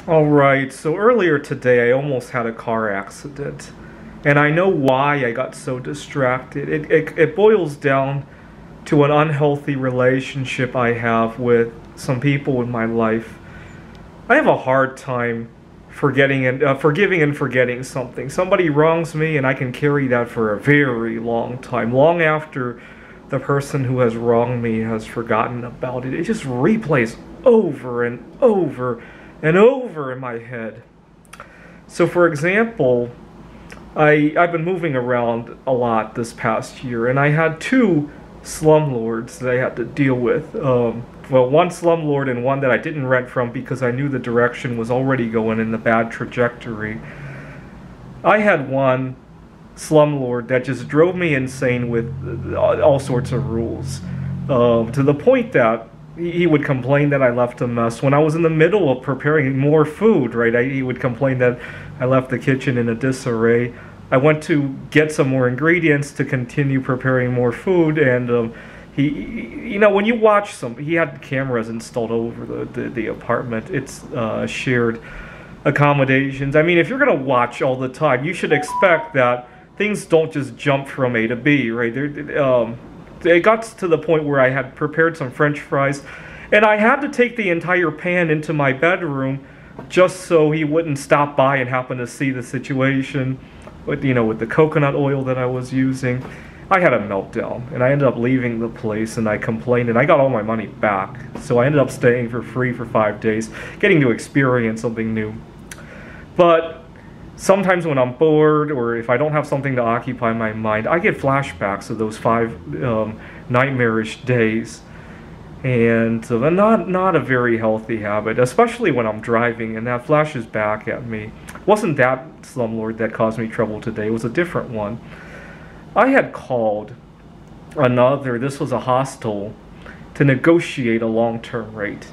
Alright, so earlier today I almost had a car accident. And I know why I got so distracted. It boils down to an unhealthy relationship I have with some people in my life. I have a hard time forgiving and forgetting something. Somebody wrongs me and I can carry that for a very long time. Long after the person who has wronged me has forgotten about it. It just replays over and over and over in my head. So for example, I've been moving around a lot this past year, and I had two slumlords that I had to deal with. Well, one slumlord and one that I didn't rent from because I knew the direction was already going in the bad trajectory. I had one slumlord that just drove me insane with all sorts of rules, to the point that he would complain that I left a mess when I was in the middle of preparing more food, right? He would complain that I left the kitchen in a disarray. I went to get some more ingredients to continue preparing more food, and when you watch he had cameras installed over the apartment. It's shared accommodations. I mean, if you're going to watch all the time, you should expect that things don't just jump from A to B, right? It got to the point where I had prepared some French fries, and I had to take the entire pan into my bedroom just so he wouldn't stop by and happen to see the situation with the coconut oil that I was using. I had a meltdown, and I ended up leaving the place, and I complained, and I got all my money back. So I ended up staying for free for 5 days, getting to experience something new. But sometimes when I'm bored, or if I don't have something to occupy my mind, I get flashbacks of those 5 nightmarish days. And not a very healthy habit, especially when I'm driving and that flashes back at me. It wasn't that slumlord that caused me trouble today, it was a different one. I had called this was a hostel, to negotiate a long-term rate.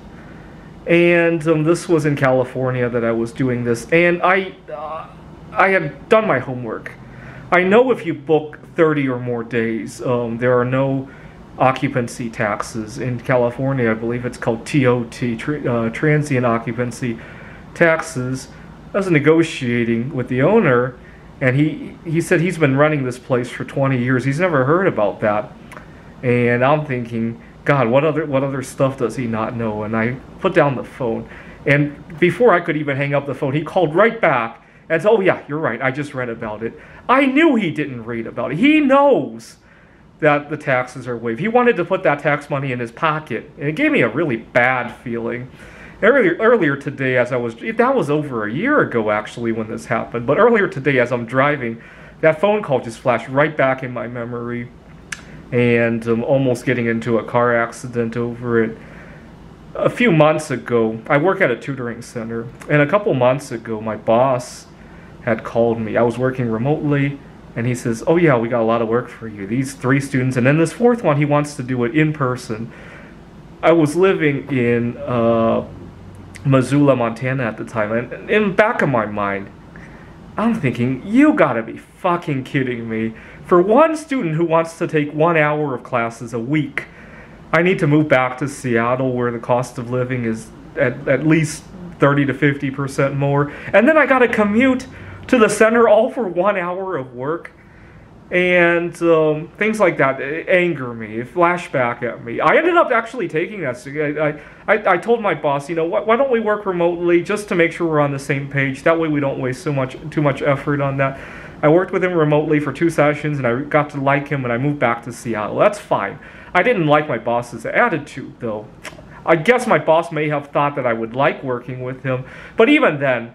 And this was in California that I was doing this, and I had done my homework. I know if you book 30 or more days, there are no occupancy taxes in California. I believe it's called TOT, Transient occupancy taxes. I was negotiating with the owner, and he said he's been running this place for 20 years. He's never heard about that. And I'm thinking, God, what other stuff does he not know? And I put down the phone, and before I could even hang up the phone, he called right back and said, "Oh yeah, you're right, I just read about it." I knew he didn't read about it. He knows that the taxes are waived. He wanted to put that tax money in his pocket, and it gave me a really bad feeling. Earlier today, that was over a year ago actually when this happened, but earlier today as I'm driving, that phone call just flashed right back in my memory, and almost getting into a car accident over it. A few months ago, I work at a tutoring center, and a couple months ago, my boss had called me. I was working remotely, and he says, "Oh yeah, we got a lot of work for you. These 3 students, and then this 4th one, he wants to do it in person." I was living in Missoula, Montana at the time, and in the back of my mind, I'm thinking, you gotta be fucking kidding me. For one student who wants to take 1 hour of classes a week, I need to move back to Seattle where the cost of living is at least 30 to 50% more. And then I gotta commute to the center all for 1 hour of work. And things like that anger me, flash back at me. I ended up actually taking that. I told my boss, why don't we work remotely just to make sure we're on the same page? That way we don't waste too much effort on that. I worked with him remotely for 2 sessions, and I got to like him, and I moved back to Seattle. That's fine. I didn't like my boss's attitude, though. I guess my boss may have thought that I would like working with him, but even then,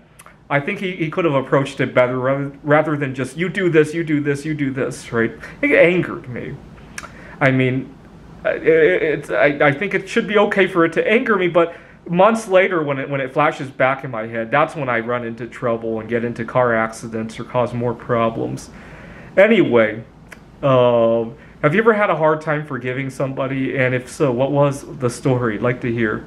I think he could have approached it better rather than just, you do this, you do this, you do this, right? It angered me. I mean, I think it should be okay for it to anger me, but months later when it flashes back in my head, that's when I run into trouble and get into car accidents or cause more problems. Anyway, have you ever had a hard time forgiving somebody? And if so, what was the story? I'd like to hear.